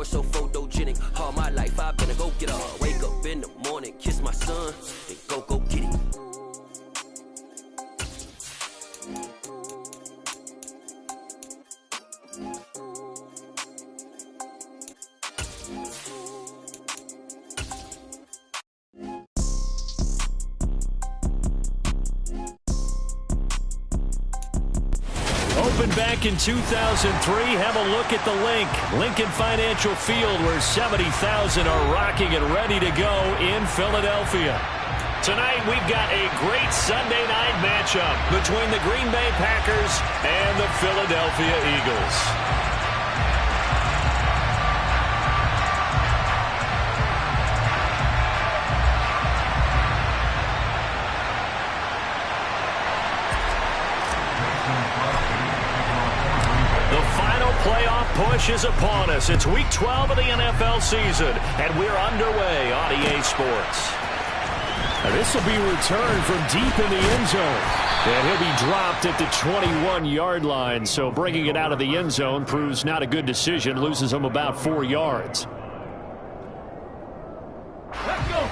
course so photogenic. All my life I've been a go-getter. Wake up in the morning, kiss my son, then go get it. Opened back in 2003, have a look at the Lincoln Financial Field, where 70,000 are rocking and ready to go in Philadelphia. Tonight, we've got a great Sunday night matchup between the Green Bay Packers and the Philadelphia Eagles. Playoff push is upon us. It's Week 12 of the NFL season, and we're underway on EA Sports. And this will be returned from deep in the end zone. And he'll be dropped at the 21-yard line, so bringing it out of the end zone proves not a good decision, loses him about 4 yards. Let's go.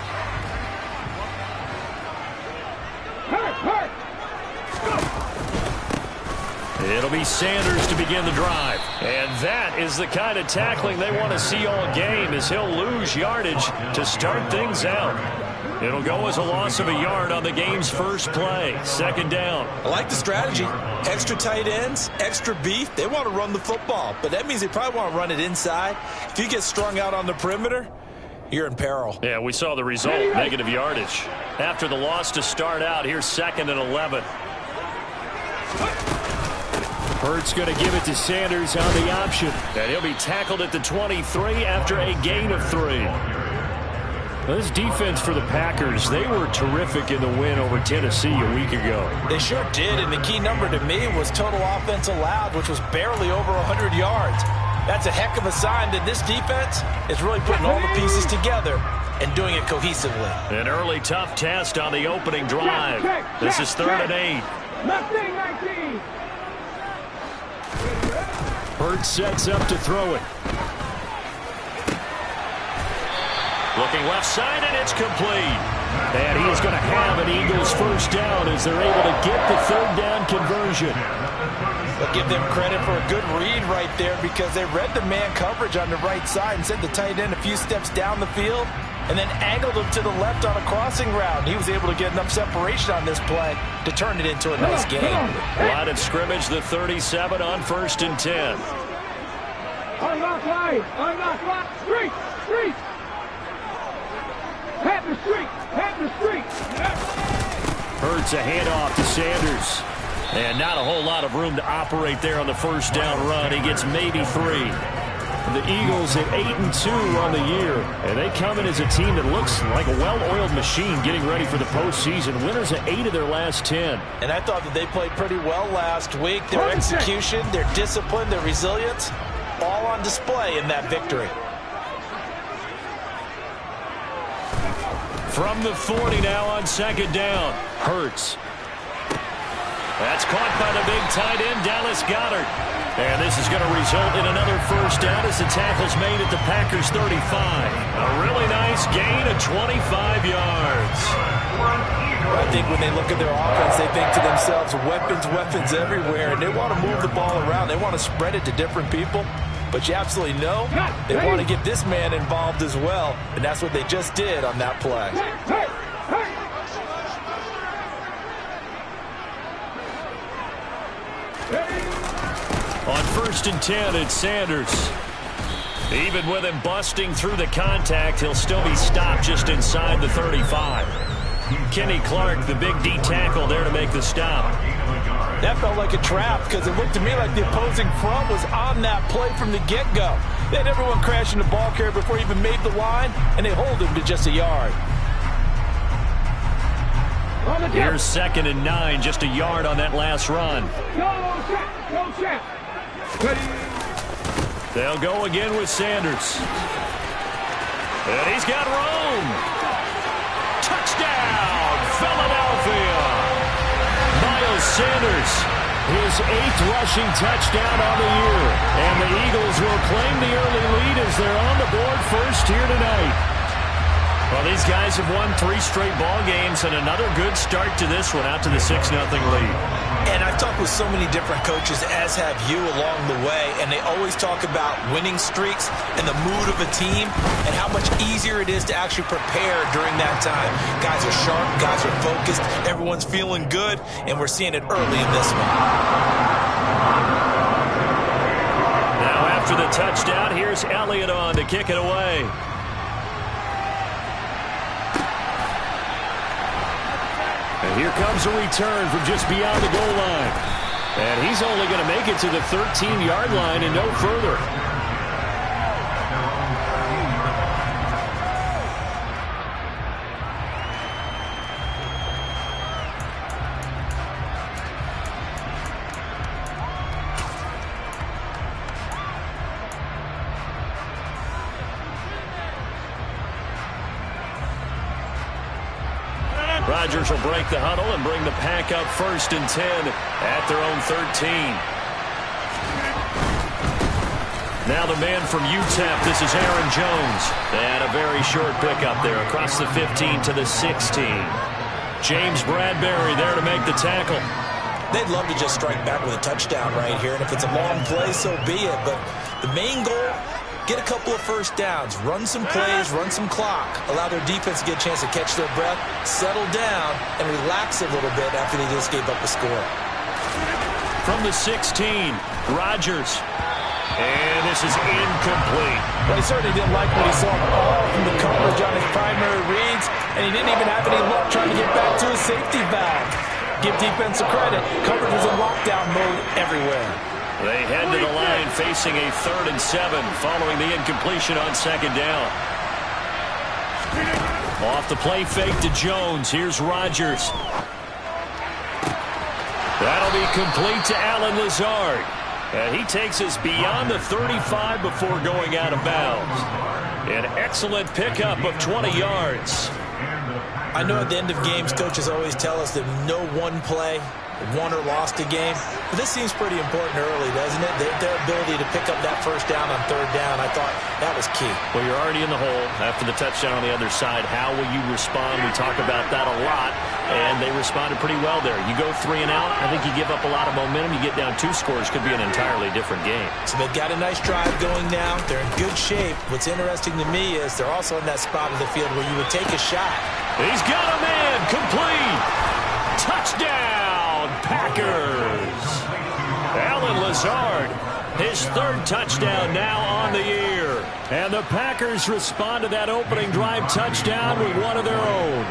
It'll be Sanders to begin the drive. And that is the kind of tackling they want to see all game, as he'll lose yardage to start things out. It'll go as a loss of a yard on the game's first play. Second down. I like the strategy. Extra tight ends, extra beef. They want to run the football, but that means they probably want to run it inside. If you get strung out on the perimeter, you're in peril. Yeah, we saw the result, negative yardage. After the loss to start out, here's 2nd and 11. Hurts going to give it to Sanders on the option. And he'll be tackled at the 23 after a gain of 3. This defense for the Packers, they were terrific in the win over Tennessee a week ago. They sure did, and the key number to me was total offense allowed, which was barely over 100 yards. That's a heck of a sign that this defense is really putting all the pieces together and doing it cohesively. An early tough test on the opening drive. This is 3rd and 8. Nothing 19. Hurts sets up to throw it. Looking left side, and it's complete. And he is going to have an Eagles first down as they're able to get the 3rd down conversion. But give them credit for a good read right there, because they read the man coverage on the right side and sent the tight end a few steps down the field and then angled him to the left on a crossing route. He was able to get enough separation on this play to turn it into a nice game. Line of scrimmage, the 37 on 1st and 10. Unlock line. Unlock line. Street. Street. Pat the street. Pat the street. Hurts a handoff to Sanders. And not a whole lot of room to operate there on the first down run. He gets maybe 3. The Eagles at 8-2 on the year, and they come in as a team that looks like a well-oiled machine getting ready for the postseason. Winners of 8 of their last 10. And I thought that they played pretty well last week. Their execution, their discipline, their resilience, all on display in that victory. From the 40 now on 2nd down. Hurts. That's caught by the big tight end, Dallas Goedert. And this is going to result in another first down as the tackle's made at the Packers' 35. A really nice gain of 25 yards. I think when they look at their offense, they think to themselves, weapons, weapons everywhere, and they want to move the ball around. They want to spread it to different people. But you absolutely know they want to get this man involved as well, and that's what they just did on that play. On 1st and 10, it's Sanders. Even with him busting through the contact, he'll still be stopped just inside the 35. Kenny Clark, the big D tackle, there to make the stop. That felt like a trap, because it looked to me like the opposing front was on that play from the get-go. They had everyone crashing the ball carrier before he even made the line, and they hold him to just a yard. Here's 2nd and 9, just a yard on that last run. Go, Shaq. They'll go again with Sanders. And he's got room. Touchdown, Philadelphia. Miles Sanders his 8th rushing touchdown on the year. And the Eagles will claim the early lead as they're on the board first here tonight. Well, these guys have won 3 straight ball games and another good start to this one out to the 6-0 lead. And I've talked with so many different coaches, as have you, along the way, and they always talk about winning streaks and the mood of a team and how much easier it is to actually prepare during that time. Guys are sharp, guys are focused, everyone's feeling good, and we're seeing it early in this one. Now after the touchdown, here's Elliott on to kick it away. And here comes a return from just beyond the goal line. And he's only going to make it to the 13-yard line and no further. Rodgers will break the huddle and bring the pack up 1st and 10 at their own 13. Now the man from UTEP, this is Aaron Jones. And a very short pickup there across the 15 to the 16. James Bradbury there to make the tackle. They'd love to just strike back with a touchdown right here, and if it's a long play, so be it. But the main goal, get a couple of first downs, run some plays, run some clock, allow their defense to get a chance to catch their breath, settle down, and relax a little bit after they just gave up a score. From the 16, Rodgers. And this is incomplete. Well, he certainly didn't like what he saw all from the coverage on his primary reads, and he didn't even have any luck trying to get back to his safety valve. Give defense a credit. Coverage was in lockdown mode everywhere. They head to the line facing a 3rd and 7 following the incompletion on 2nd down. Off the play fake to Jones. Here's Rodgers. That'll be complete to Allen Lazard. And he takes us beyond the 35 before going out of bounds. An excellent pickup of 20 yards. I know at the end of games, coaches always tell us that no one play won or lost a game. But this seems pretty important early, doesn't it? Their ability to pick up that first down on 3rd down, I thought that was key. Well, you're already in the hole after the touchdown on the other side. How will you respond? We talk about that a lot, and they responded pretty well there. You go 3 and out, I think you give up a lot of momentum. You get down 2 scores, could be an entirely different game. So they've got a nice drive going now. They're in good shape. What's interesting to me is they're also in that spot of the field where you would take a shot. He's got a man, complete. Touchdown, Packers. Allen Lazard, his 3rd touchdown now on the year. And the Packers respond to that opening drive touchdown with one of their own.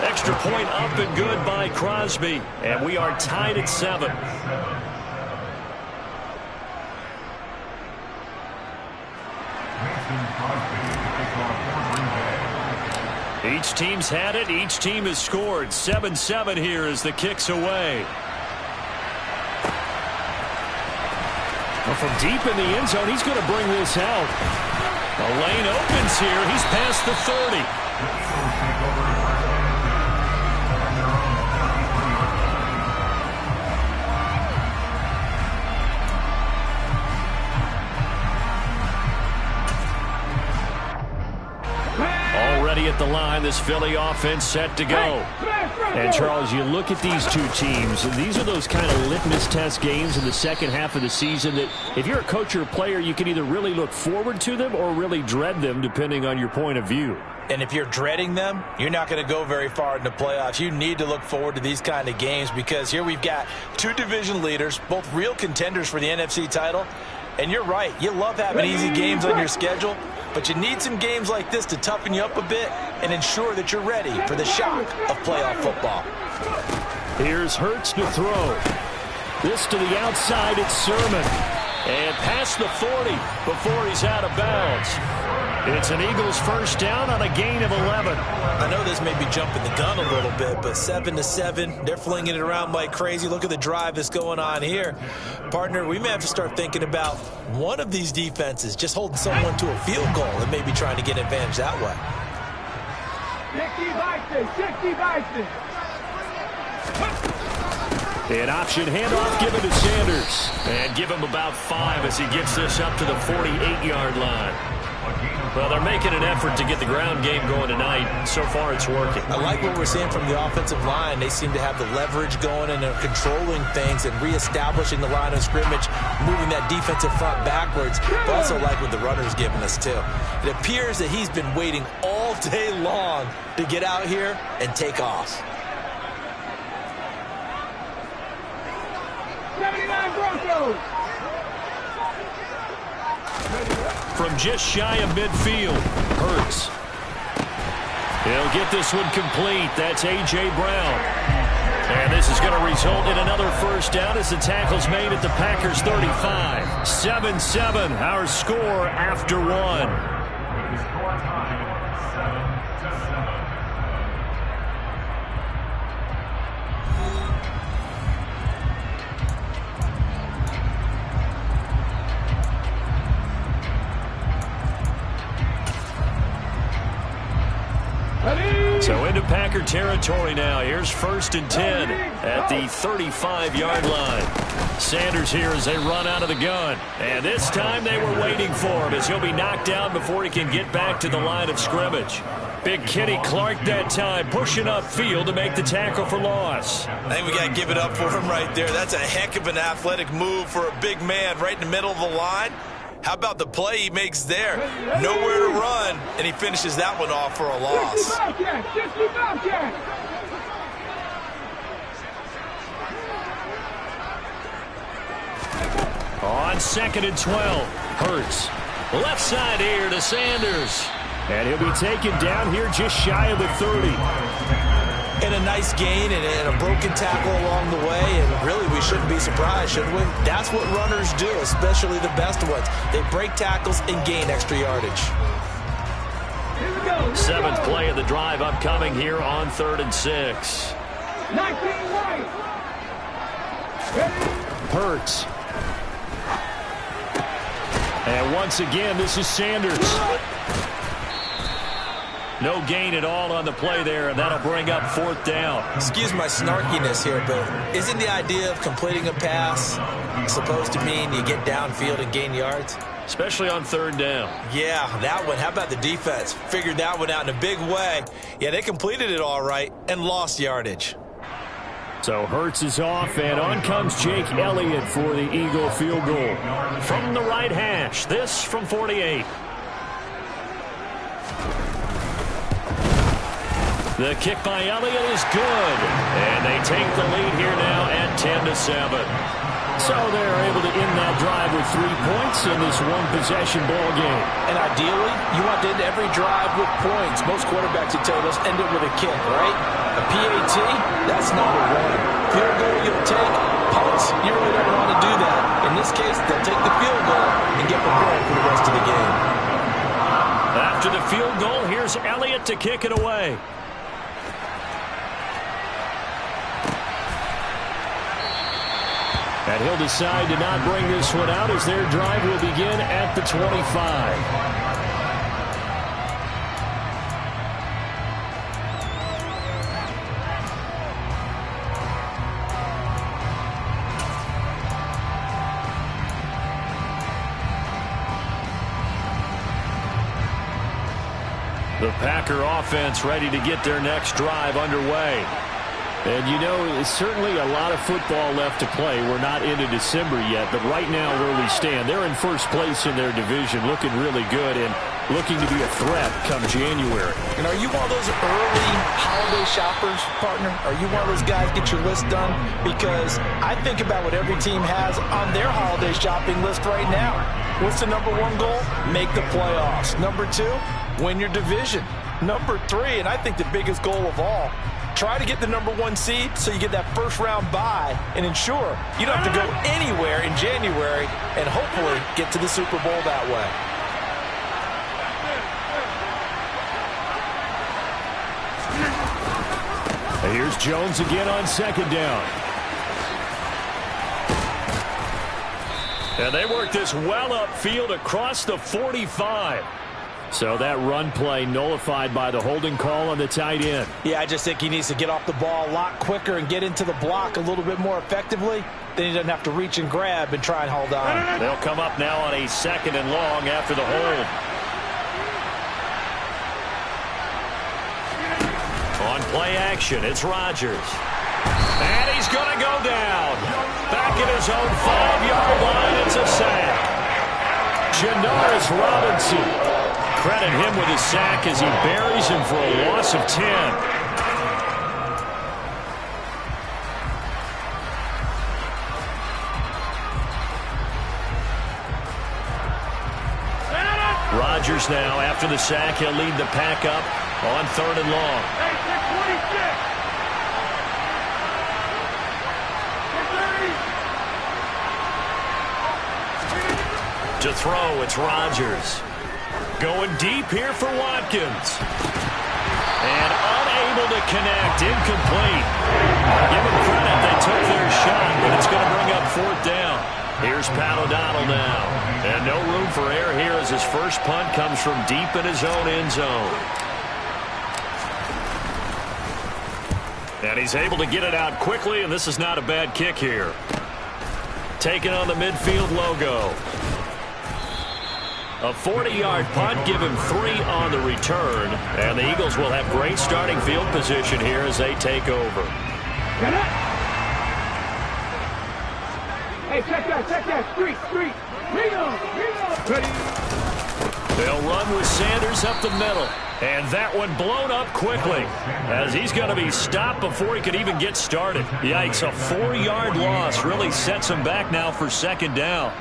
Extra point up and good by Crosby. And we are tied at 7. Each team's had it. Each team has scored. 7-7 here as the kick's away. Well, from deep in the end zone, he's going to bring this out. The lane opens here. He's past the 30. At the line, this Philly offense set to go. And Charles, you look at these two teams, and these are those kind of litmus test games in the second half of the season that if you're a coach or a player, you can either really look forward to them or really dread them depending on your point of view. And if you're dreading them, you're not going to go very far in the playoffs. You need to look forward to these kind of games because here we've got 2 division leaders, both real contenders for the NFC title. And you're right, you love having easy games on your schedule, but you need some games like this to toughen you up a bit and ensure that you're ready for the shock of playoff football. Here's Hurts to throw. This to the outside, it's Sermon. And past the 40 before he's out of bounds. It's an Eagles first down on a gain of 11. I know this may be jumping the gun a little bit, but 7-7, they're flinging it around like crazy. Look at the drive that's going on here. Partner, we may have to start thinking about one of these defenses just holding someone to a field goal and maybe trying to get an advantage that way. 60-60. An option handoff given to Sanders. And give him about 5 as he gets this up to the 48-yard line. Well, they're making an effort to get the ground game going tonight. So far, it's working. I like what we're seeing from the offensive line. They seem to have the leverage going, and they're controlling things and reestablishing the line of scrimmage, moving that defensive front backwards. But also like what the runner's giving us, too. It appears that he's been waiting all day long to get out here and take off. 79 Broncos. From just shy of midfield, Hurts. He'll get this one complete. That's A.J. Brown. And this is going to result in another first down as the tackle's made at the Packers 35. 7-7, our score after one. So into Packer territory now. Here's 1st and 10 at the 35-yard line. Sanders here as they run out of the gun. And this time they were waiting for him as he'll be knocked down before he can get back to the line of scrimmage. Big Kenny Clark that time pushing upfield to make the tackle for loss. I think we got to give it up for him right there. That's a heck of an athletic move for a big man right in the middle of the line. How about the play he makes there? Nowhere to run, and he finishes that one off for a loss. On 2nd and 12, Hurts. Left side here to Sanders. And he'll be taken down here just shy of the 30. And a nice gain and a broken tackle along the way, and really we shouldn't be surprised, should we? That's what runners do, especially the best ones. They break tackles and gain extra yardage. 7th play of the drive upcoming here on 3rd and 6. 19 right. Hurts. And once again, this is Sanders. No gain at all on the play there, and that'll bring up 4th down. Excuse my snarkiness here, but isn't the idea of completing a pass supposed to mean you get downfield and gain yards? Especially on 3rd down. Yeah, that one. How about the defense? Figured that one out in a big way. Yeah, they completed it all right and lost yardage. So Hurts is off, and on comes Jake Elliott for the Eagle field goal. From the right hash, this from 48. The kick by Elliott is good, and they take the lead here now at 10-7. So they're able to end that drive with 3 points in this one-possession ball game. And ideally, you want to end every drive with points. Most quarterbacks would tell you, let's end it with a kick, right? A PAT, that's not a run. Field goal you'll take, punts, you really don't want to do that. In this case, they'll take the field goal and get prepared for the rest of the game. After the field goal, here's Elliott to kick it away. And he'll decide to not bring this one out as their drive will begin at the 25. The Packer offense ready to get their next drive underway. And, you know, it's certainly a lot of football left to play. We're not into December yet, but right now where we stand, they're in first place in their division, looking really good and looking to be a threat come January. And are you one of those early holiday shoppers, partner? Are you one of those guys get your list done? Because I think about what every team has on their holiday shopping list right now. What's the number 1 goal? Make the playoffs. Number 2, win your division. Number 3, and I think the biggest goal of all, try to get the number 1 seed so you get that first-round bye and ensure you don't have to go anywhere in January and hopefully get to the Super Bowl that way. And here's Jones again on second down. And they work this well upfield across the 45. So that run play nullified by the holding call on the tight end. Yeah, I just think he needs to get off the ball a lot quicker and get into the block a little bit more effectively. Then he doesn't have to reach and grab and try and hold on. They'll come up now on a 2nd and long after the hold. On play action, it's Rodgers. And he's going to go down. Back at his own 5-yard line, it's a sack. Janoris Robinson. Credit him with his sack as he buries him for a loss of 10. Rodgers now, after the sack, he'll lead the pack up on 3rd and long. To throw, it's Rodgers. Going deep here for Watkins. And unable to connect. Incomplete. Give them credit. They took their shot, but it's going to bring up 4th down. Here's Pat O'Donnell now. And no room for error here as his first punt comes from deep in his own end zone. And he's able to get it out quickly, and this is not a bad kick here. Taking on the midfield logo. A 40-yard punt, give him 3 on the return. And the Eagles will have great starting field position here as they take over. Hey, check that. Street. Ready. They'll run with Sanders up the middle. And that one blown up quickly as he's going to be stopped before he could even get started. Yikes, a 4-yard loss really sets him back now for 2nd down.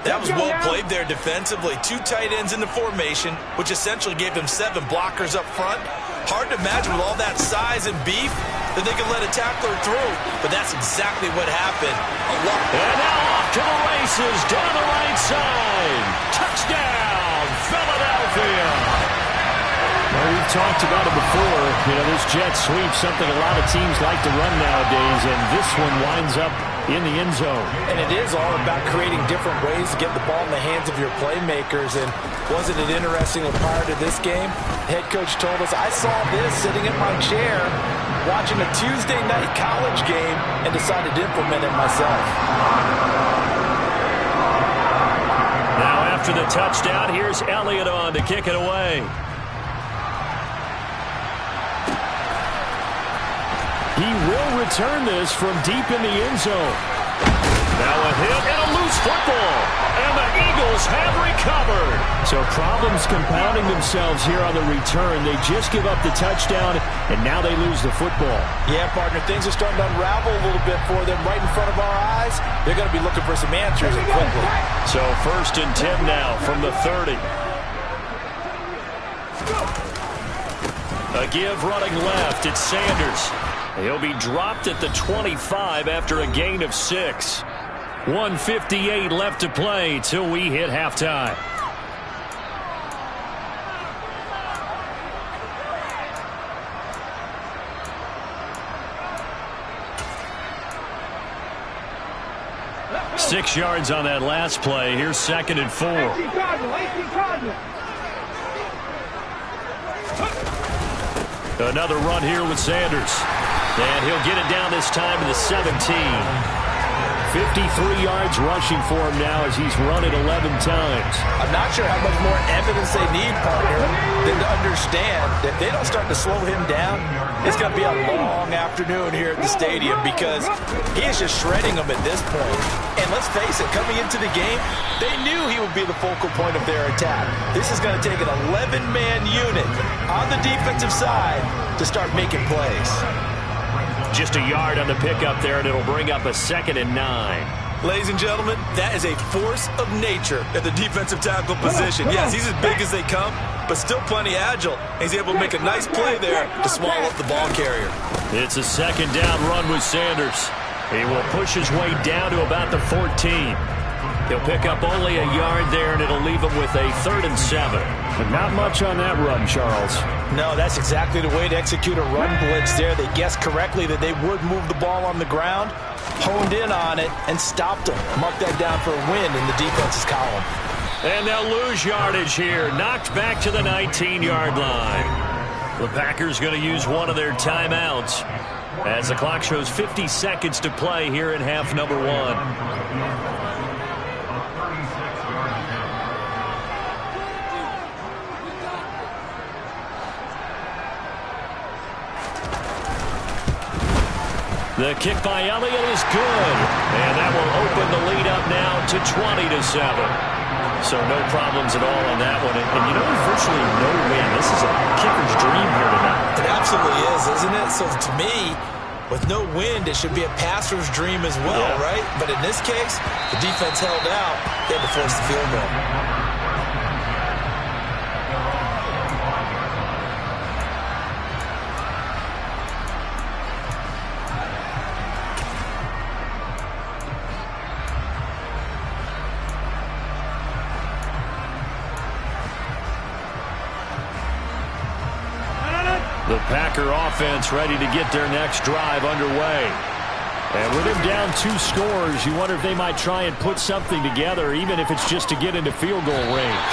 That was well played there defensively. 2 tight ends in the formation, which essentially gave them 7 blockers up front. Hard to imagine with all that size and beef that they could let a tackler through, but that's exactly what happened. And now off to the races down the right side. Touchdown, Philadelphia. Well, we've talked about it before. This jet sweep, something a lot of teams like to run nowadays, and this one winds up in the end zone. And it is all about creating different ways to get the ball in the hands of your playmakers. And wasn't it interesting that prior to this game, the head coach told us, I saw this sitting in my chair watching a Tuesday night college game and decided to implement it myself. Now after the touchdown, here's Elliott on to kick it away. He will return this from deep in the end zone. Now a hit and a loose football. And the Eagles have recovered. So problems compounding themselves here on the return. They just give up the touchdown, and now they lose the football. Yeah, partner, things are starting to unravel a little bit for them right in front of our eyes. They're going to be looking for some answers and quickly. So 1st and 10 now from the 30. A give running left. It's Sanders. He'll be dropped at the 25 after a gain of 6. 1:58 left to play till we hit halftime. Six yards on that last play. Here's 2nd and 4. Another run here with Sanders. And he'll get it down this time to the 17. 53 yards rushing for him now as he's run it 11 times. I'm not sure how much more evidence they need, partner, than to understand that if they don't start to slow him down, it's going to be a long afternoon here at the stadium because he is just shredding them at this point. And let's face it, coming into the game, they knew he would be the focal point of their attack. This is going to take an 11-man unit on the defensive side to start making plays. Just a yard on the pickup there, and it'll bring up a 2nd and 9. Ladies and gentlemen, that is a force of nature at the defensive tackle position. Yes, he's as big as they come, but still plenty agile. He's able to make a nice play there to swallow up the ball carrier. It's a 2nd down run with Sanders. He will push his way down to about the 14. He'll pick up only a yard there, and it'll leave him with a 3rd and 7. But not much on that run, Charles. No, that's exactly the way to execute a run blitz there. They guessed correctly that they would move the ball on the ground, honed in on it, and stopped them. Mark that down for a win in the defense's column. And they'll lose yardage here. Knocked back to the 19-yard line. The Packers going to use one of their timeouts as the clock shows 50 seconds to play here in half number 1. The kick by Elliott is good. And that will open the lead up now to 20-7. So no problems at all on that one. And you know, virtually no win. This is a kicker's dream here tonight. It absolutely is, isn't it? So to me, with no wind, it should be a passer's dream as well, right? But in this case, the defense held out. They had to force the field goal. The Packer offense ready to get their next drive underway. And with him down 2 scores, you wonder if they might try and put something together, even if it's just to get into field goal range.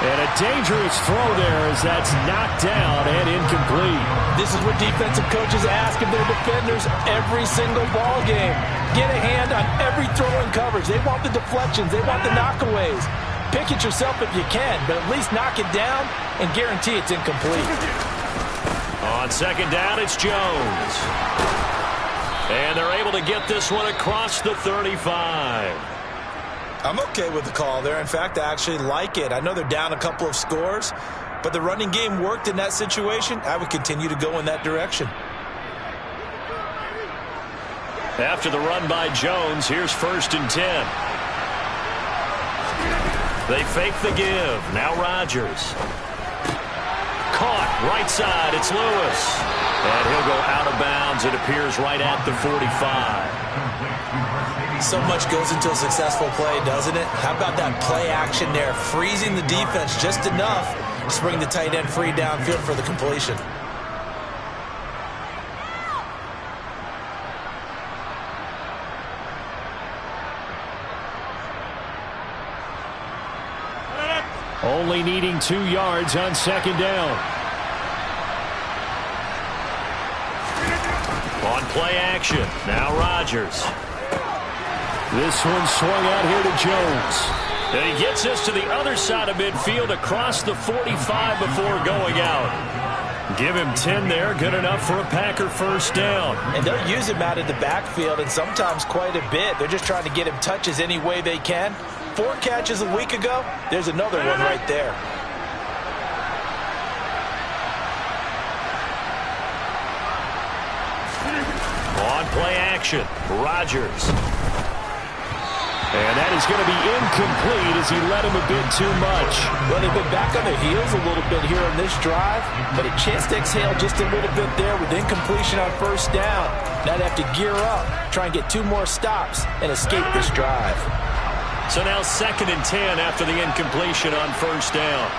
And a dangerous throw there as that's knocked down and incomplete. This is what defensive coaches ask of their defenders every single ball game. Get a hand on every throw in coverage. They want the deflections. They want the knockaways. Pick it yourself if you can, but at least knock it down and guarantee it's incomplete. On second down, it's Jones. And they're able to get this one across the 35. I'm okay with the call there. In fact, I actually like it. I know they're down a couple of scores, but the running game worked in that situation. I would continue to go in that direction. After the run by Jones, here's 1st and 10. They fake the give. Now Rodgers. Caught right side. It's Lewis. And he'll go out of bounds. It appears right at the 45. So much goes into a successful play, doesn't it? How about that play action there? Freezing the defense just enough to bring the tight end free downfield for the completion. Only needing 2 yards on second down. On play action, now Rodgers. This one swung out here to Jones. And he gets this to the other side of midfield across the 45 before going out. Give him 10 there, good enough for a Packer first down. And they'll use him out of the backfield, and sometimes quite a bit. They're just trying to get him touches any way they can. 4 catches a week ago, there's another one right there. On play action, Rodgers. And that is going to be incomplete as he led him a bit too much. Well, they've been back on their heels a little bit here on this drive, but a chance to exhale just a little bit there with incompletion on first down. Now they have to gear up, try and get 2 more stops, and escape this drive. So now 2nd and 10 after the incompletion on first down.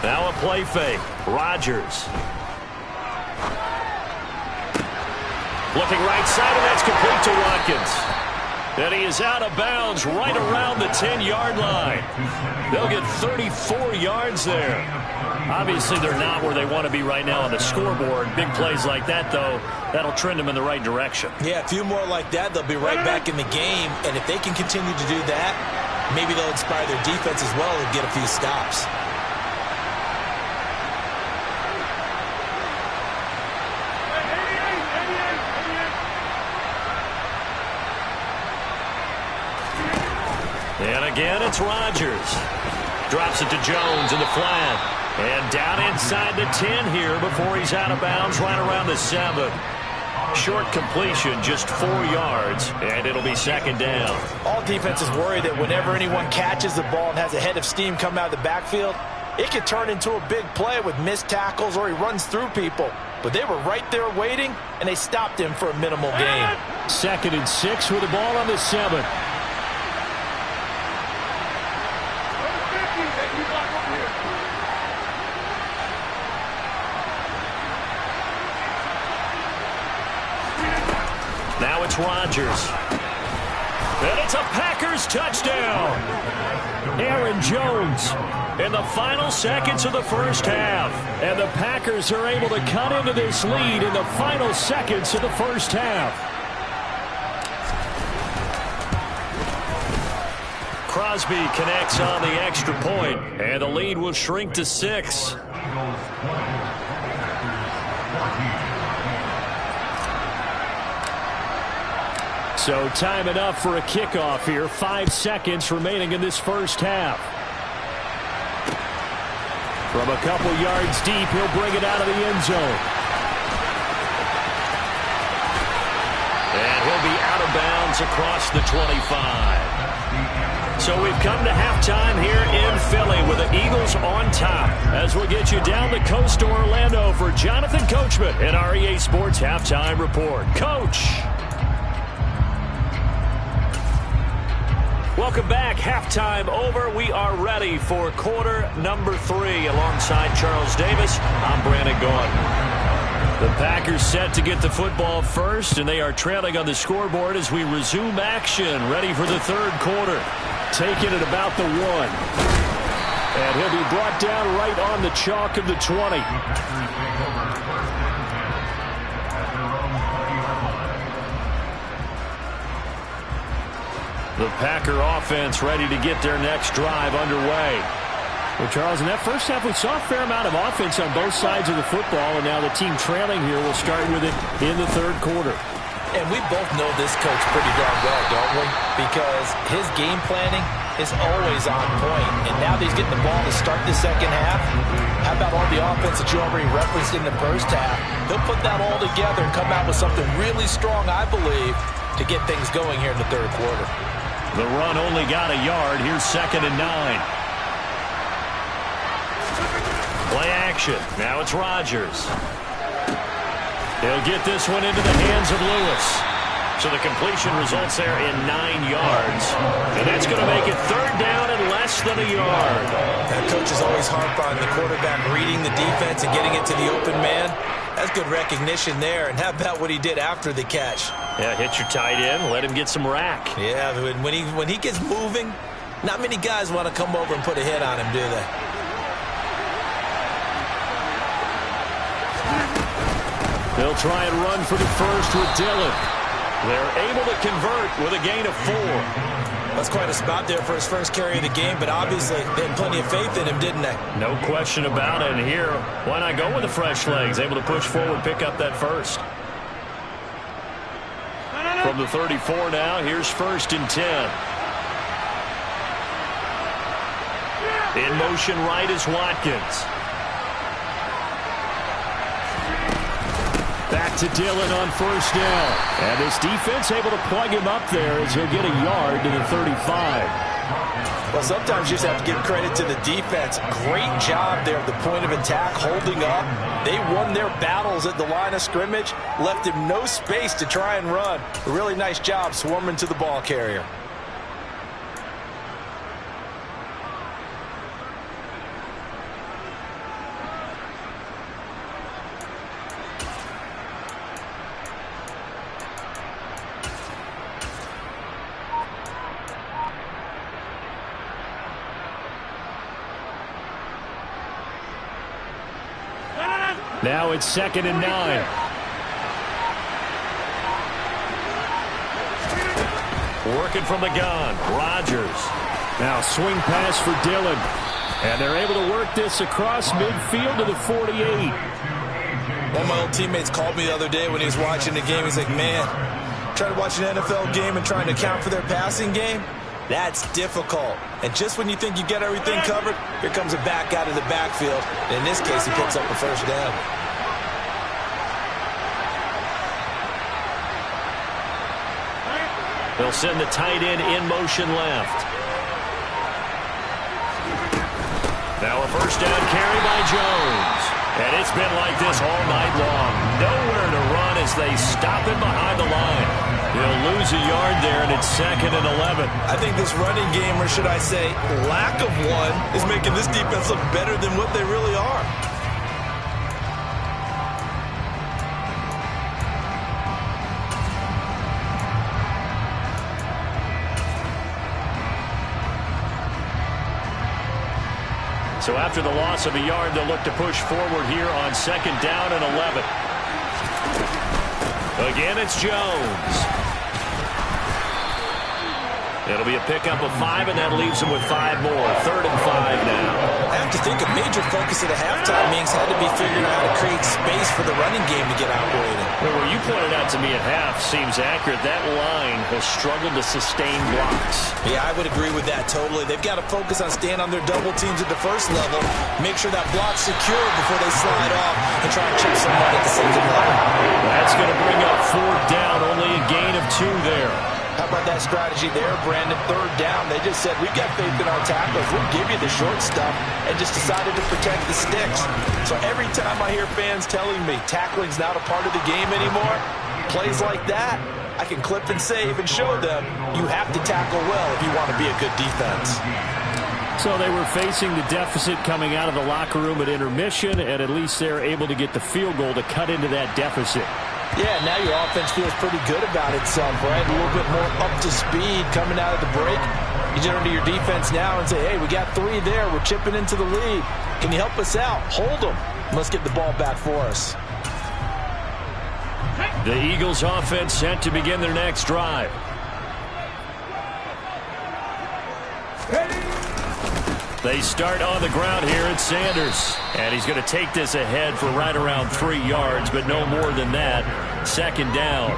Now a play fake. Rodgers. Looking right side, and that's complete to Watkins. And he is out of bounds right around the 10-yard line. They'll get 34 yards there. Obviously, they're not where they want to be right now on the scoreboard. Big plays like that, though, that'll trend them in the right direction. Yeah, a few more like that, they'll be right back in the game. And if they can continue to do that, maybe they'll inspire their defense as well and get a few stops. And again, it's Rodgers. Drops it to Jones in the flat. And down inside the 10 here before he's out of bounds right around the 7. Short completion, just 4 yards, and it'll be 2nd down. All defenses worry that whenever anyone catches the ball and has a head of steam come out of the backfield, it could turn into a big play with missed tackles or he runs through people. But they were right there waiting, and they stopped him for a minimal gain. 2nd and 6 with the ball on the 7. Now it's Rodgers. And it's a Packers touchdown. Aaron Jones in the final seconds of the first half. And the Packers are able to cut into this lead in the final seconds of the first half. Crosby connects on the extra point, and the lead will shrink to 6. So time enough for a kickoff here. 5 seconds remaining in this first half. From a couple yards deep, he'll bring it out of the end zone. And he'll be out of bounds across the 25. So we've come to halftime here in Philly with the Eagles on top. As we'll get you down the coast to Orlando for Jonathan Coachman in our EA Sports Halftime Report. Coach. Welcome back. Halftime over. We are ready for quarter number 3. Alongside Charles Davis, I'm Brandon Gaughan. The Packers set to get the football first, and they are trailing on the scoreboard as we resume action. Ready for the third quarter. Taking it about the 1. And he'll be brought down right on the chalk of the 20. The Packer offense ready to get their next drive underway. Well, Charles, in that first half, we saw a fair amount of offense on both sides of the football, and now the team trailing here will start with it in the third quarter. And we both know this coach pretty darn well, don't we? Because his game planning is always on point. And now that he's getting the ball to start the second half, how about all the offense that you already referenced in the first half? He'll put that all together and come out with something really strong, I believe, to get things going here in the third quarter. The run only got a yard. Here's 2nd and 9. Play action. Now it's Rodgers. He'll get this one into the hands of Lewis. So the completion results there in 9 yards. And that's going to make it third down and less than a yard. That coach is always harp on the quarterback reading the defense and getting it to the open man. That's good recognition there. And how about what he did after the catch? Yeah, hit your tight end, let him get some rack. Yeah, when he gets moving, not many guys want to come over and put a hit on him, do they? They'll try and run for the first with Dillon. They're able to convert with a gain of 4. That's quite a spot there for his first carry of the game, but obviously they had plenty of faith in him, didn't they? No question about it. And here, why not go with the fresh legs? Able to push forward, pick up that first. From the 34 now, here's 1st and 10. In motion right is Watkins. Back to Dillon on 1st down. And this defense able to plug him up there as he'll get a yard to the 35. Well, sometimes you just have to give credit to the defense. Great job there at the point of attack, holding up. They won their battles at the line of scrimmage, left him no space to try and run. A really nice job swarming to the ball carrier. Now it's 2nd and 9. Working from the gun, Rodgers. Now swing pass for Dillon. And they're able to work this across midfield to the 48. One of my old teammates called me the other day when he was watching the game. He's like, man, trying to watch an NFL game and trying to account for their passing game? That's difficult. And just when you think you get everything covered, here comes a back out of the backfield. And in this case, he picks up a first down. They'll send the tight end in motion left. Now a first down carry by Jones. And it's been like this all night long. Nowhere to run as they stop him behind the line. He'll lose a yard there, and it's 2nd and 11. I think this running game, or should I say lack of one, is making this defense look better than what they really are. So after the loss of a yard, they'll look to push forward here on 2nd down and 11. Again, it's Jones. It'll be a pickup of 5, and that leaves them with 5 more. 3rd and 5 now. I have to think a major focus at the halftime means had to be figuring out how to create space for the running game to get operating. Well, where you pointed out to me at half seems accurate. That line has struggled to sustain blocks. Yeah, I would agree with that totally. They've got to focus on staying on their double teams at the first level, make sure that block's secure before they slide off and try and chip someone at the second level. That's going to bring up 4th down, only a gain of 2 there. How about that strategy there, Brandon? 3rd down. They just said, we've got faith in our tacklers. We'll give you the short stuff, and just decided to protect the sticks. So every time I hear fans telling me tackling's not a part of the game anymore, plays like that, I can clip and save and show them you have to tackle well if you want to be a good defense. So they were facing the deficit coming out of the locker room at intermission, and at least they're able to get the field goal to cut into that deficit. Yeah, now your offense feels pretty good about itself, right? A little bit more up to speed coming out of the break. You turn to your defense now and say, hey, we got 3 there. We're chipping into the lead. Can you help us out? Hold them. Let's get the ball back for us. The Eagles offense set to begin their next drive. They start on the ground here at Sanders. And he's going to take this ahead for right around 3 yards, but no more than that. 2nd down.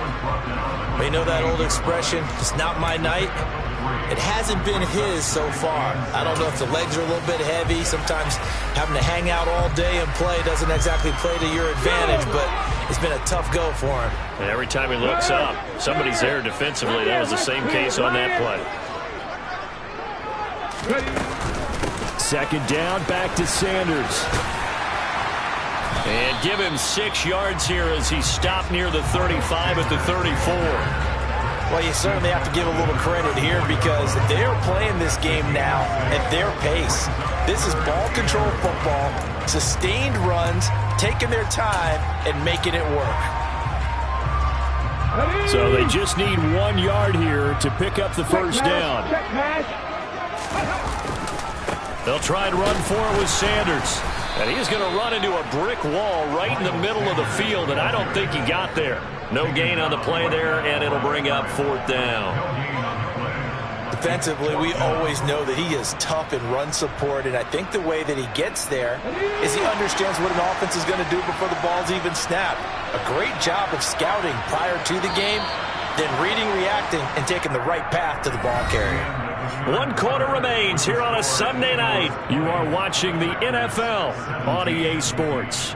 You know that old expression, it's not my night? It hasn't been his so far. I don't know if the legs are a little bit heavy. Sometimes having to hang out all day and play doesn't exactly play to your advantage, but it's been a tough go for him. And every time he looks up, somebody's there defensively. That was the same case on that play. 2nd down, back to Sanders. And give him 6 yards here as he stopped near the 35 at the 34. Well, you certainly have to give a little credit here because they're playing this game now at their pace. This is ball control football, sustained runs, taking their time, and making it work. So they just need 1 yard here to pick up the 1st down. They'll try and run for it with Sanders. And he's going to run into a brick wall right in the middle of the field, and I don't think he got there. No gain on the play there, and it'll bring up 4th down. Defensively, we always know that he is tough in run support, and I think the way that he gets there is he understands what an offense is going to do before the ball's even snapped. A great job of scouting prior to the game, then reading, reacting, and taking the right path to the ball carrier. 1 quarter remains here on a Sunday night. You are watching the NFL on EA Sports.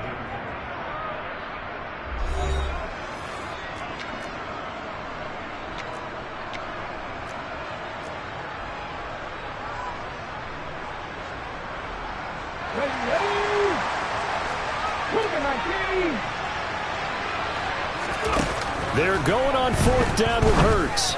They're going on 4th down with Hurts.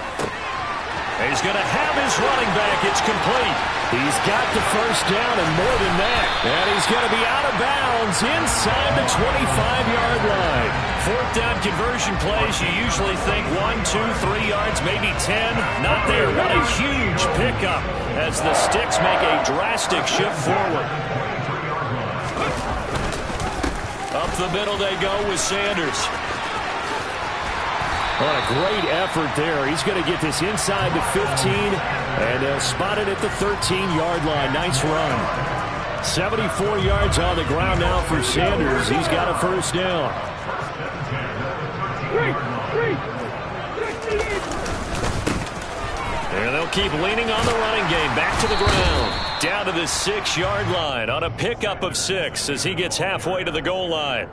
He's going to have his running back. It's complete. He's got the 1st down and more than that. And he's going to be out of bounds inside the 25-yard line. 4th down conversion plays, you usually think 1, 2, 3 yards, maybe 10. Not there. What a huge pickup as the Sticks make a drastic shift forward. Up the middle they go with Sanders. What a great effort there. He's going to get this inside the 15, and they'll spot it at the 13-yard line. Nice run. 74 yards on the ground now for Sanders. He's got a 1st down. And they'll keep leaning on the running game. Back to the ground. Down to the 6-yard line on a pickup of 6 as he gets halfway to the goal line.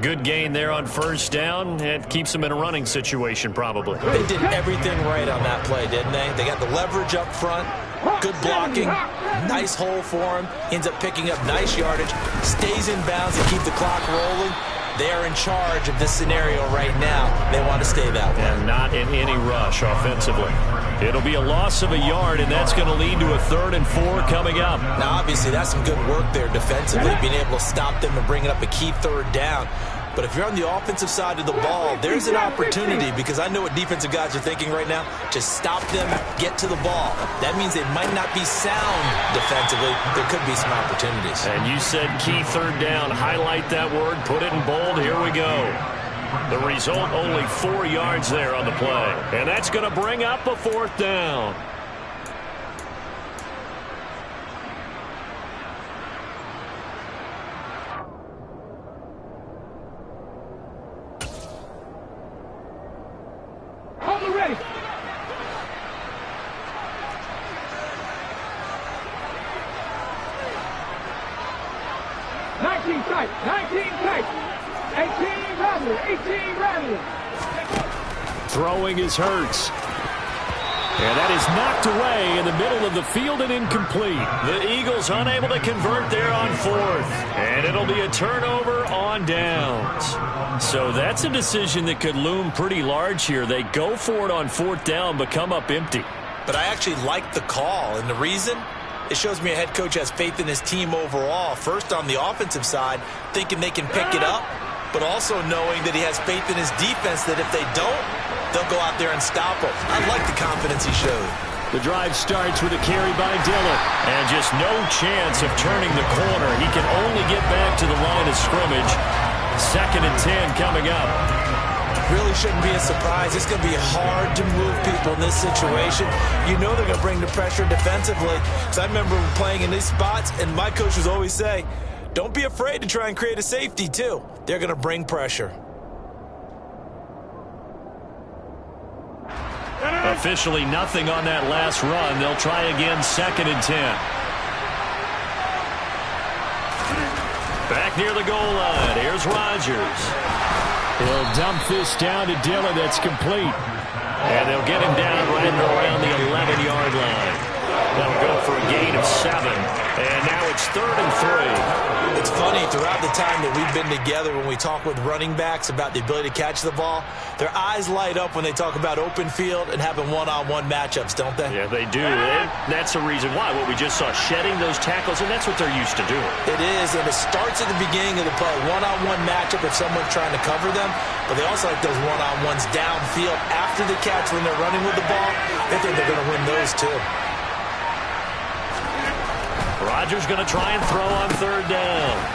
Good gain there on 1st down. It keeps them in a running situation probably. They did everything right on that play, didn't they? They got the leverage up front, good blocking, nice hole for him, ends up picking up nice yardage, stays in bounds and keep the clock rolling. They are in charge of this scenario right now. They want to stay that way. And not in any rush offensively. It'll be a loss of a yard, and that's going to lead to a 3rd and 4 coming up. Now, obviously, that's some good work there defensively, being able to stop them and bring it up a key 3rd down. But if you're on the offensive side of the ball, there's an opportunity, because I know what defensive guys are thinking right now. Just stop them, get to the ball. That means they might not be sound defensively. There could be some opportunities. And you said key third down. Highlight that word. Put it in bold. Here we go. The result, only 4 yards there on the play. And that's going to bring up a 4th down. Ready. 19 tight, 19 tight, 18 rather, 18 rather. Throwing is Hurts. And that is knocked away in the middle of the field and incomplete. The Eagles unable to convert there on 4th. And it'll be a turnover on downs. So that's a decision that could loom pretty large here. They go for it on 4th down, but come up empty. But I actually like the call, and the reason? It shows me a head coach has faith in his team overall. First, on the offensive side, thinking they can pick it up, but also knowing that he has faith in his defense that if they don't, they'll go out there and stop him. I like the confidence he showed. The drive starts with a carry by Dillon. And just no chance of turning the corner. He can only get back to the line of scrimmage. 2nd and 10 coming up. Really shouldn't be a surprise. It's going to be hard to move people in this situation. You know they're going to bring the pressure defensively. So I remember playing in these spots, and my coach would always say, don't be afraid to try and create a safety, too. They're going to bring pressure. Officially nothing on that last run. They'll try again, 2nd and 10. Back near the goal line. Here's Rodgers. He'll dump this down to Dillon. That's complete. And they'll get him down right around the 11-yard line. That'll go for a gain of 7. And now it's 3rd and 3. It's funny, throughout the time that we've been together, when we talk with running backs about the ability to catch the ball, their eyes light up when they talk about open field and having one-on-one matchups, don't they? Yeah, they do. And that's the reason why. What we just saw, shedding those tackles, and that's what they're used to doing. It is, and it starts at the beginning of the play. One-on-one matchup if someone's trying to cover them, but they also like those one-on-ones downfield after the catch when they're running with the ball. They think they're going to win those, too. Rodgers going to try and throw on 3rd down.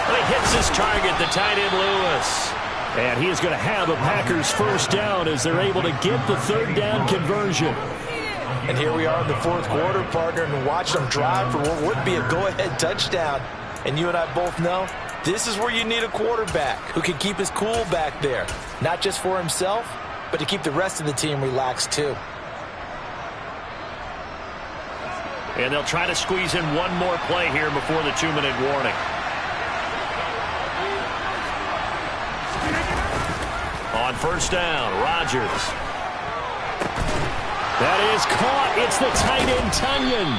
But he hits his target, the tight end Lewis. And he is going to have a Packers 1st down as they're able to get the 3rd down conversion. And here we are in the 4th quarter, partner, and watch them drive for what would be a go-ahead touchdown. And you and I both know this is where you need a quarterback who can keep his cool back there. Not just for himself, but to keep the rest of the team relaxed too. And they'll try to squeeze in one more play here before the 2-minute warning. On 1st down, Rodgers. That is caught. It's the tight end, Tunyon.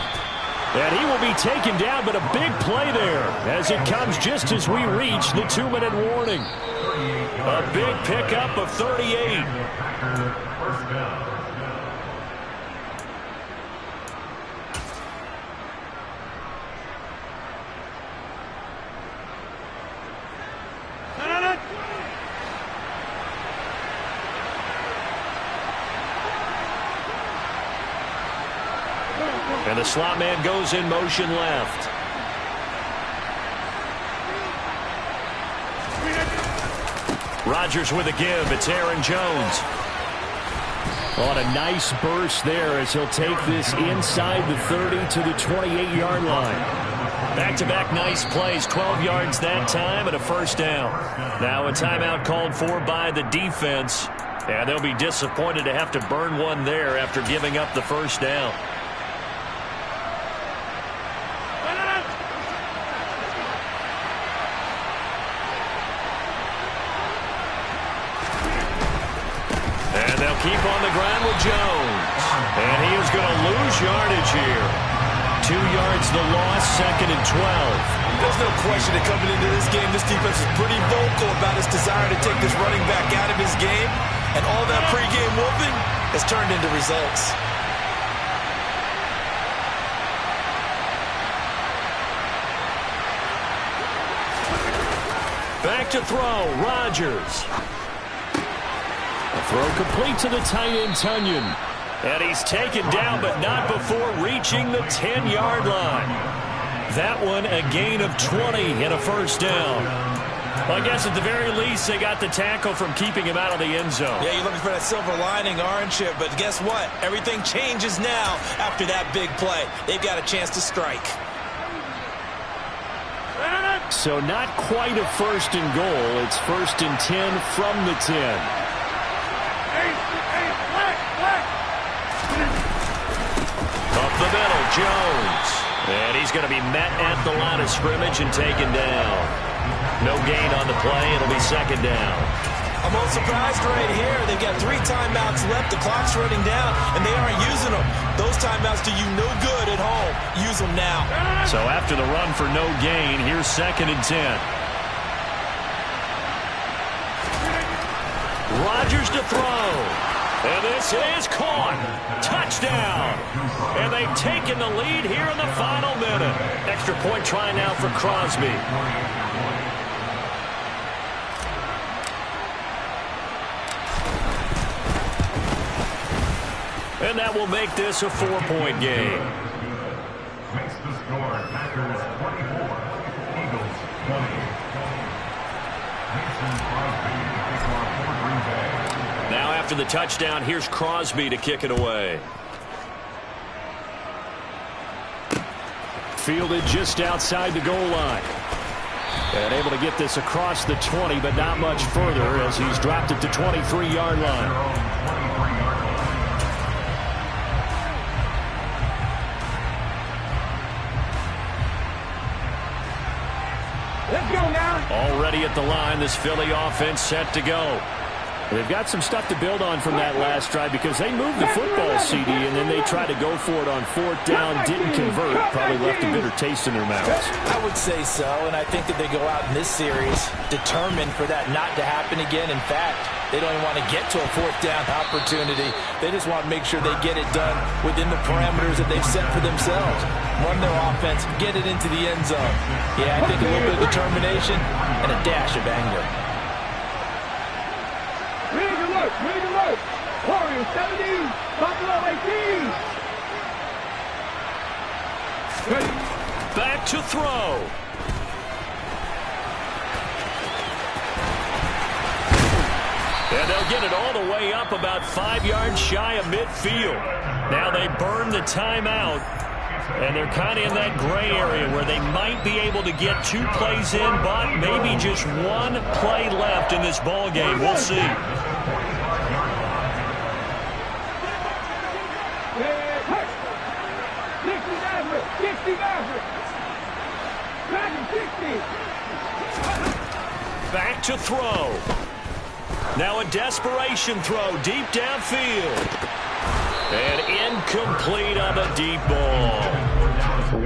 And he will be taken down, but a big play there as it comes just as we reach the 2-minute warning. A big pickup of 38. And the slot man goes in motion left. Rodgers with a give. It's Aaron Jones. On a nice burst there as he'll take this inside the 30 to the 28-yard line. Back-to-back nice plays. 12 yards that time and a 1st down. Now a timeout called for by the defense. And they'll be disappointed to have to burn one there after giving up the 1st down. Keep on the ground with Jones. And he is going to lose yardage here. 2 yards the loss, 2nd and 12. There's no question that coming into this game, this defense is pretty vocal about its desire to take this running back out of his game. And all that pregame whooping has turned into results. Back to throw, Rodgers. A throw complete to the tight end, Tunyon. And he's taken down, but not before reaching the 10-yard line. That one a gain of 20 and a first down. Well, I guess at the very least they got the tackle from keeping him out of the end zone. Yeah, you're looking for that silver lining, aren't you? But guess what? Everything changes now after that big play. They've got a chance to strike. So not quite a first and goal. It's first and 10 from the 10. Up the middle, Jones. And he's going to be met at the line of scrimmage and taken down. No gain on the play. It'll be second down. I'm most surprised right here. They've got 3 timeouts left. The clock's running down, and they aren't using them. Those timeouts do you no good at home. Use them now. So after the run for no gain, here's second and 10. Rodgers to throw. And this is caught. Touchdown. And they've taken the lead here in the final minute. Extra point try now for Crosby. And that will make this a 4-point game. Makes the score Packers 24, Eagles 20. Mason Crosby takes off for Green Bay. Now after the touchdown, here's Crosby to kick it away. Fielded just outside the goal line. And able to get this across the 20, but not much further as he's dropped it to 23-yard line. Let's go now. Already at the line, this Philly offense set to go. They've got some stuff to build on from that last drive because they moved the football, CD, and then they tried to go for it on 4th down, didn't convert, probably left a bitter taste in their mouths. I would say so, and I think that they go out in this series determined for that not to happen again. In fact, they don't even want to get to a 4th down opportunity. They just want to make sure they get it done within the parameters that they've set for themselves. Run their offense, get it into the end zone. Yeah, I think a little bit of determination and a dash of anger. Ready to work. Warriors 17, Buffalo 18. Ready. Back to throw. And they'll get it all the way up about 5 yards shy of midfield. Now they burn the timeout. And they're kind of in that gray area where they might be able to get 2 plays in, but maybe just 1 play left in this ball game. We'll see. Back to throw. Now a desperation throw deep downfield. And incomplete on the deep ball.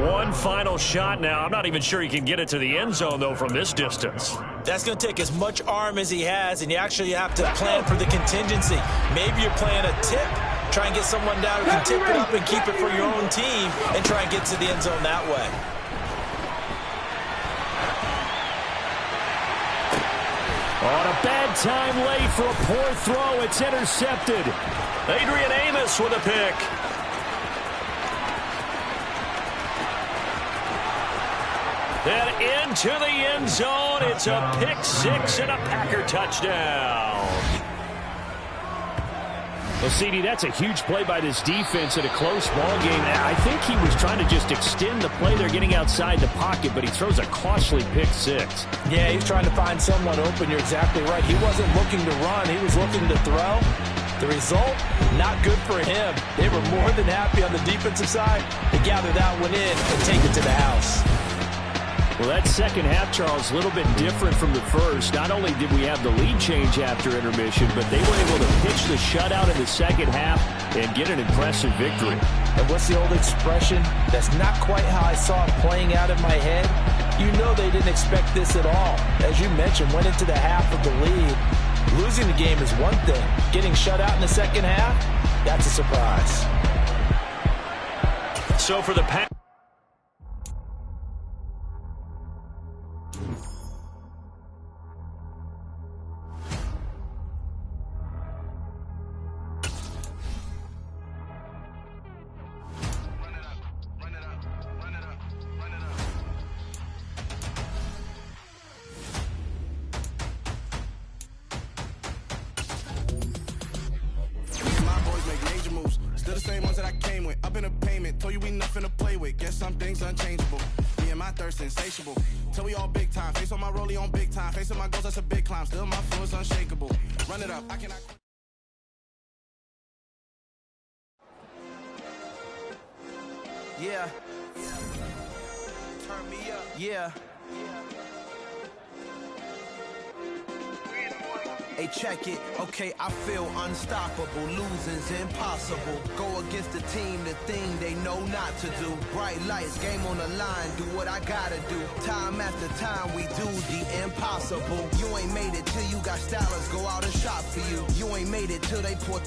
1 final shot now. I'm not even sure he can get it to the end zone, though, from this distance. That's going to take as much arm as he has, and you actually have to plan for the contingency. Maybe you're playing a tip. Try and get someone down who can tip it up and keep it for your own team and try and get to the end zone that way. On a bad time late for a poor throw. It's intercepted. Adrian Amos with a pick. And into the end zone. It's a pick 6 and a Packer touchdown. Well, CD, that's a huge play by this defense in a close ball game. I think he was trying to just extend the play. They're getting outside the pocket, but he throws a costly pick 6. Yeah, he's trying to find someone open. You're exactly right. He wasn't looking to run. He was looking to throw. The result, not good for him. They were more than happy on the defensive side to gather that one in and take it to the house. Well, that second half, Charles, a little bit different from the first. Not only did we have the lead change after intermission, but they were able to pitch the shutout in the second half and get an impressive victory. And what's the old expression? That's not quite how I saw it playing out in my head. You know they didn't expect this at all. As you mentioned, went into the half of the lead. Losing the game is one thing. Getting shut out in the second half, that's a surprise. So for the Packers, the same ones that I came with. Up in a payment, told you we nothing to play with. Guess some things unchangeable. Me and my thirst insatiable. Till we all big time. Face on my rollie on big time. Facing my goals, that's a big climb. Still my flow is unshakable. Run it up, I cannot. Yeah. Turn me up. Yeah. Hey, check it. Okay, I feel unstoppable. Losing's impossible. Go against the team, the thing they know not to do. Bright lights, game on the line. Do what I gotta do. Time after time, we do the impossible. You ain't made it till you got stylists go out and shop for you. You ain't made it till they put...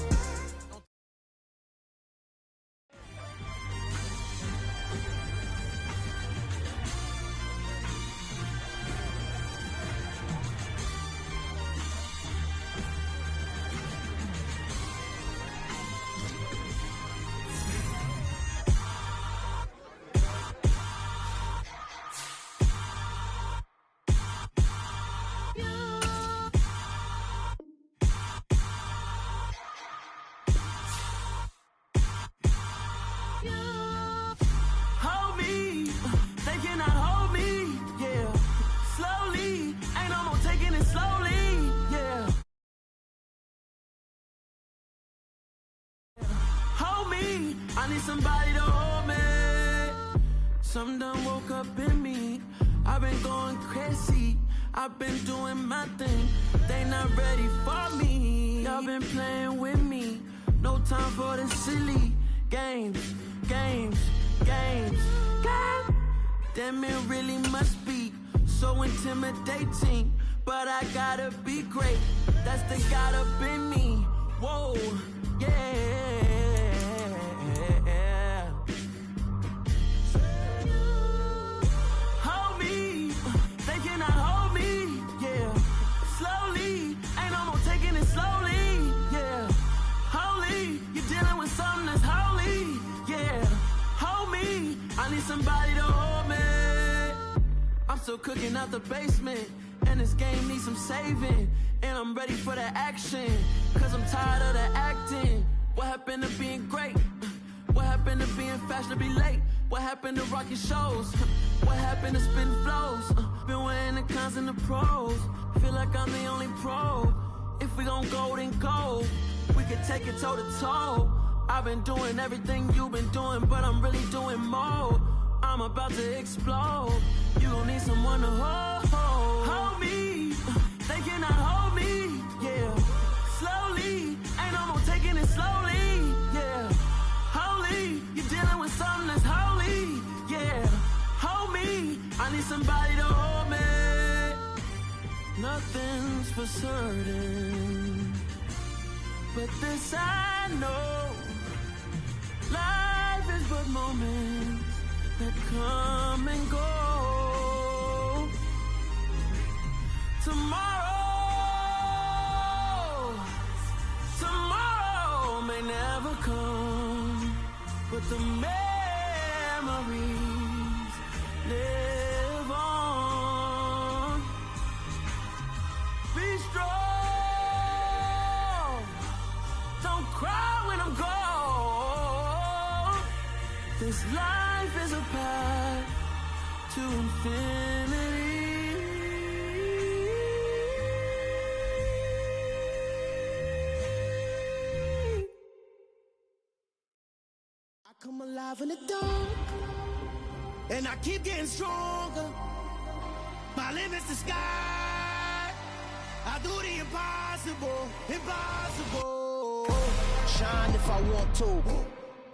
I need somebody to hold me. Some done woke up in me. I've been going crazy. I've been doing my thing. They not ready for me. Y'all been playing with me. No time for the silly games. Damn, it really must be so intimidating. But I gotta be great. That's the God up in me. Whoa, yeah. Somebody to hold me. I'm still cooking out the basement, and this game needs some saving. And I'm ready for the action, cause I'm tired of the acting. What happened to being great? What happened to being fashionably late? What happened to rocking shows? What happened to spitting flows? Been wearing the cons and the pros. Feel like I'm the only pro. If we gon' go, then go. We could take it toe to toe. I've been doing everything you've been doing, but I'm really doing more. I'm about to explode. You gon' need someone to hold me. They cannot hold me, yeah. Slowly, ain't no more taking it slowly, yeah. Holy, you're dealing with something that's holy, yeah. Hold me, I need somebody to hold me. Nothing's for certain, but this I know. Life is but moments that come and go. Tomorrow may never come, but the memories live on. Be strong, don't cry when I'm gone. This life is a path to infinity. I come alive in the dark, and I keep getting stronger. My limit's the sky. I do the impossible, impossible. Shine if I want to.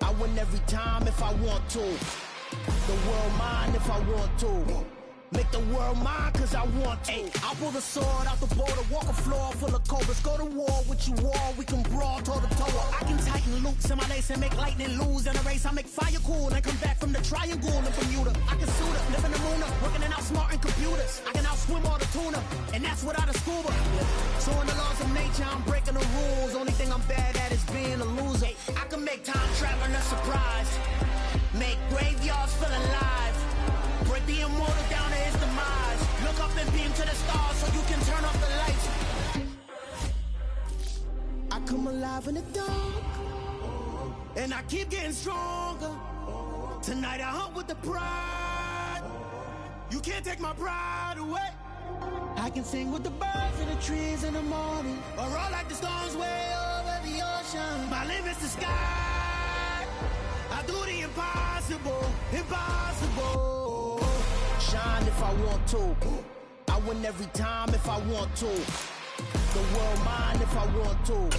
I win every time if I want to. The world mine if I want to. Make the world mine cause I want to. Ay, I'll pull the sword out the border, walk a floor full of cobras. Go to war with you all, we can brawl toe to toe. I can tighten loops in my lace and make lightning lose in a race. I make fire cool and come back from the triangle in Bermuda. I can suit up, live in the moon up, working and outsmarting computers. I can outswim all the tuna, and that's without a scuba. So in the laws of nature, I'm breaking the rules. Only thing I'm bad at is being a loser. I can make time traveling a surprise. Make graveyards feel alive. Break the immortal down to his demise. Look up and beam to the stars so you can turn off the lights. I come alive in the dark, and I keep getting stronger. Tonight I hunt with the pride. You can't take my pride away. I can sing with the birds and the trees in the morning, or roll like the storms way over the ocean. My limit's the sky. I do the impossible, impossible. Shine if I want to. I win every time if I want to. The world mine if I want to.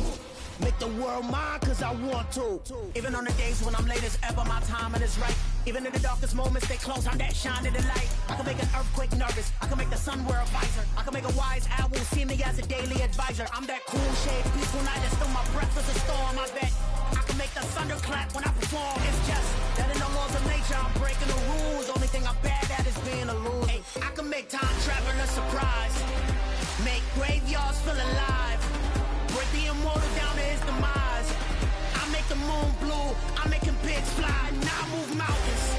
Make the world mine cause I want to. Even on the days when I'm late as ever, my timing is right. Even in the darkest moments, stay close, I'm that shining the light. I can make an earthquake nervous, I can make the sun wear a visor. I can make a wise owl see me as a daily advisor. I'm that cool shade, peaceful night, and still my breath is a storm, I bet. I can make the thunder clap when I perform. It's just that in the laws of nature, I'm breaking the rules. Only thing I'm bad at is being a loser. Hey, I can make time travel a surprise. Make graveyards feel alive. Break the immortal down to his demise. I make the moon blue, I'm making pigs fly. Now I move mountains.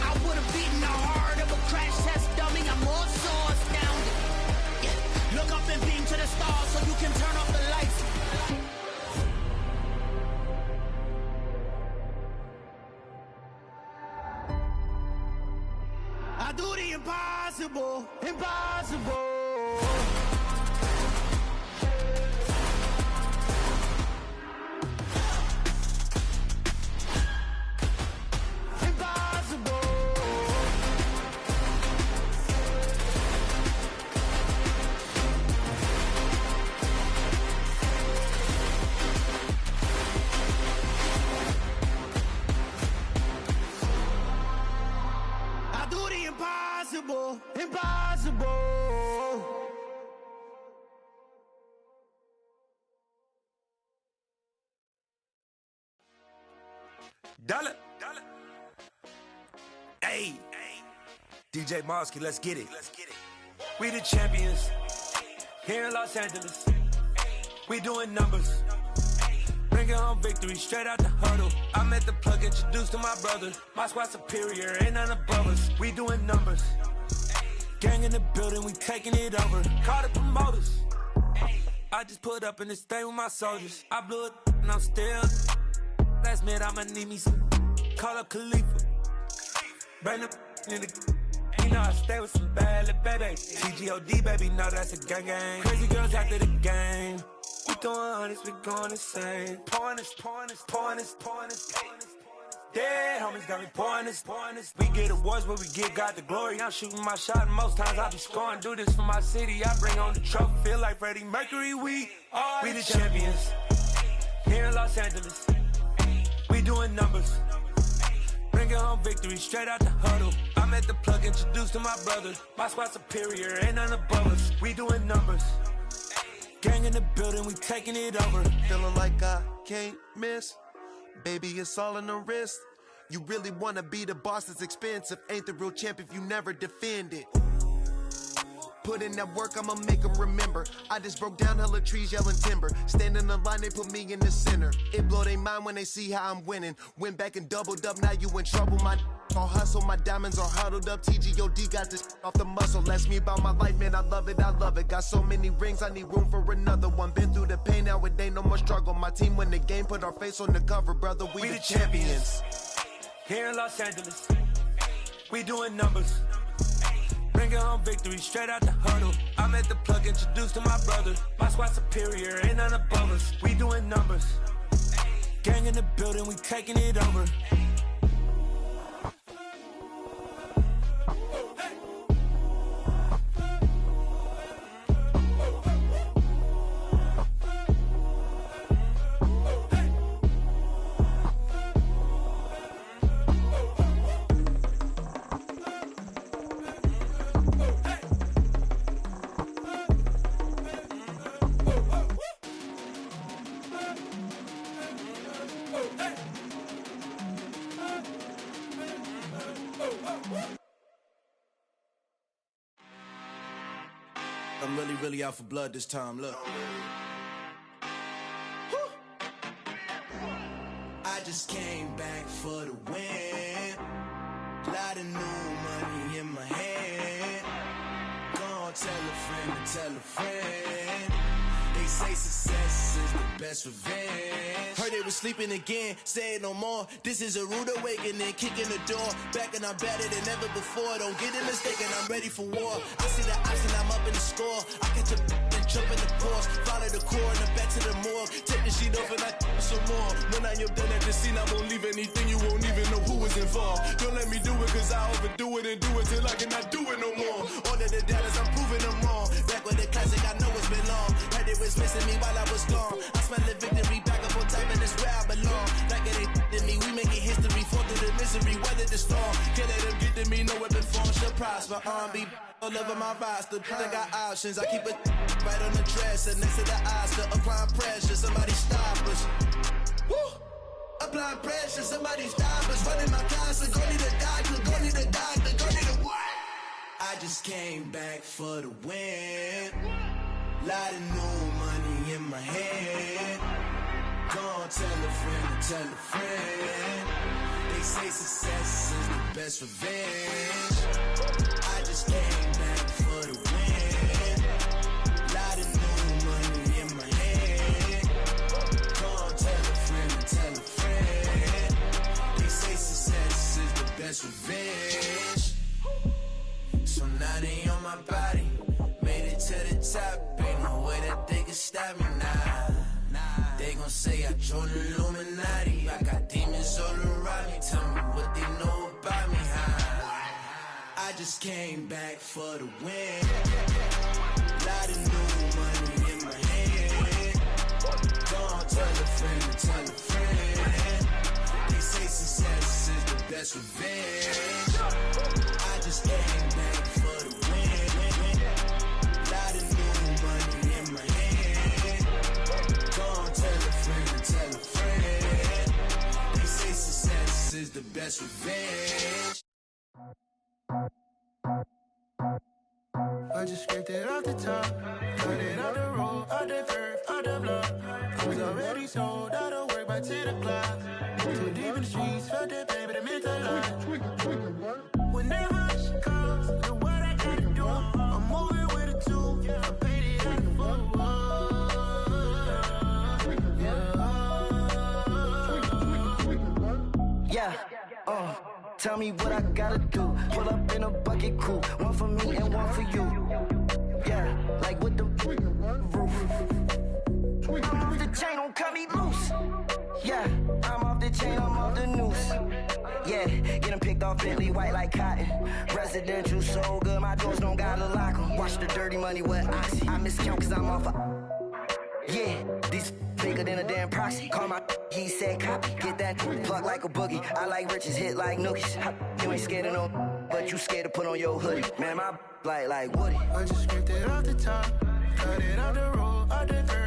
I would've beaten the heart of a crash test dummy. I'm more so astounded. Yeah. Look up and beam to the stars so you can turn off the lights. I do the impossible, impossible. Impossible, impossible. Dollar. Hey, DJ Mosky, let's get it. We the champions here in Los Angeles. We doing numbers. Bringing home victory straight out the huddle. I'm at the plug, introduced to my brother. My squad superior, ain't none above us. We doing numbers. Gang in the building, we taking it over. Call the promoters. I just put up in this thing with my soldiers. I blew it and I'm still. Last minute I'ma need me some. Call up Khalifa. Bring the in the. You know I stay with some bad little baby. TGOD baby, know that's a gang gang. Crazy girls after the game. We throwing hundreds, we going insane. Pouring this. Dead homies got me pouring this. We get awards, but we give God the glory. I'm shooting my shot, and most times I be scoring. Do this for my city, I bring on the trophy. Feel like Freddie Mercury, we the champions. Here in Los Angeles, we doing numbers. Bringing home victory straight out the huddle. I'm at the plug, introduced to my brother. My squad superior, ain't none above us. We doing numbers. Gang in the building, we taking it over. Feeling like I can't miss. Baby, it's all in the wrist. You really wanna be the boss, it's expensive. Ain't the real champ if you never defend it. Put in that work, I'ma make them remember. I just broke down hella trees, yelling timber. Stand in the line, they put me in the center. It blow they mind when they see how I'm winning. Went back and doubled up, now you in trouble. My all hustle, my diamonds are huddled up. TGOD got this off the muscle. Ask me about my life, man, I love it. Got so many rings, I need room for another one. Been through the pain, now it ain't no more struggle. My team win the game, put our face on the cover, brother. We the champions. Here in Los Angeles, we doing numbers. Bringing home victory straight out the huddle. I'm at the plug, introduced to my brother. My squad superior, ain't none above us. We doing numbers. Gang in the building, we taking it over. I'm really out for blood this time, look. I just came back for the win. Lot of new money in my hand. Gonna tell a friend to tell a friend. They They say success is the best revenge. Heard they was sleeping again, say it no more. This is a rude awakening, kicking the door. Back and I'm better than ever before. Don't get it mistaken, I'm ready for war. I see the option, I'm up in the score. I catch a and jump in the course. Follow the core and the back to the morgue. Take the sheet off and I some more. When I am done at the scene, I won't leave anything. You won't even know who was involved. Don't let me do it, cause I overdo it and do it till I cannot do it no more. All of the doubters, I'm proving them wrong. Back with the classic, I know it's been long. Heard it was missing me while I was gone. I smell the victory, back up on top, and it's where I belong. Like it ain't to me, we making history. Fall through the misery, weather the storm. Can't let them get to me, no weapon form shall prosper. Be all over my roster. I got options, I keep it right on the dresser. Next to the Oscar, applying pressure. Somebody stop us. Woo! Applying pressure, somebody stop us. Running my closet, go need a doctor, go need a doctor, go need a what? I just came back for the win. Lot of new money in my hand. Gonna tell a friend to tell a friend. They say success is the best revenge. I just came back for the win. Lot of new money in my hand. Gonna tell a friend to tell a friend. They say success is the best revenge. So now they on my body. Made it to the top. Ain't no way that they can stop me now. They gon' say I joined the Illuminati. I got demons all around me. Tell me what they know about me, huh? I just came back for the win. Lot of new money in my hand. Gonna tell a friend to tell a friend. They say success is the best revenge. I just came back for the win. Lot of new money in my hand. Gonna tell a friend to tell a friend. They say success is the best revenge. I just scraped it off the top, cut it out the road, out the curve, out the block. I was already sold, out of work by 10 o'clock. Too deep in the streets, felt that baby, that meant a lot. Whenever she comes, do what I gotta do. I'm moving with a two, I paid it out the full. Yeah, tell me what I gotta do. Pull up in a bucket crew, one for me and one for you. Yeah, like with the roof. I'm off the chain, don't cut me loose. Yeah, I'm off the chain, I'm off the noose. Yeah, get them picked off Bentley, white like cotton. Residential, so good, my doors don't gotta lock them. Watch the dirty money with Oxy. I miscount cause I'm off a... Yeah, these bigger than a damn proxy. Call my he said copy. Get that plug like a boogie. I like riches, hit like nookies. You ain't scared of no, but you scared to put on your hoodie. Man, my like Woody. I just scraped it off the top, cut it out the road, out the curve.